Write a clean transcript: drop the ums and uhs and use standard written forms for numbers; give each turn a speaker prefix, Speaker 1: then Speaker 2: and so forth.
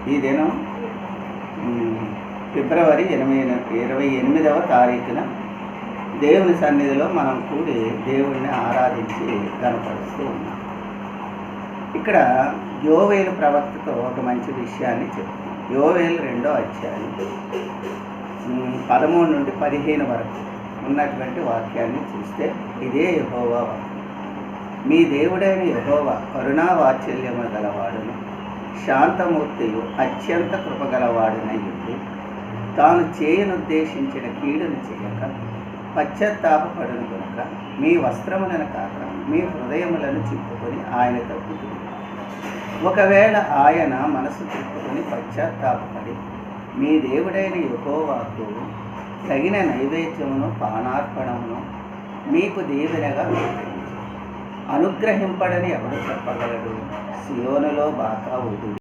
Speaker 1: ఈ దినం ఫిబ్రవరి 28వ తారీఖున దేవుని సన్నిధిలో మనం కూడి దేవుణ్ణి ఆరాధించి కనపరుస్తూ ఉన్నాం. ఇక్కడ యోవేలు ప్రవక్తతో ఒక మంచి విషయాన్ని చెప్తాం. యోవేలు 2వ అధ్యాయం 13 నుండి 15 వరకు ఉన్నటువంటి వాక్యాన్ని చూస్తే, ఇదే యెహోవా వాక్యం. మీ దేవుడైన యెహోవా కరుణా వాత్సల్యము గలవాడును, శాంతమూర్తియు, అత్యంత కృపగలవాడునయ్యుండి తాను చేయనుద్దేశించిన కీడును చేయక పశ్చాత్తాపపడును కనుక మీ వస్త్రములను కాక మీ హృదయములను చింపుకొని ఆయన తప్పుతుంది. ఒకవేళ ఆయన మనసు తిప్పుకొని పశ్చాత్తాపపడి మీ దేవుడైన యెహోవాకు తగిన నైవేద్యమును పానార్పణమును మీకు దీవెనగా అనుగ్రహింపడని ఎవడు చెప్పగలడు? సియోనులో బాకా ఊదుడి,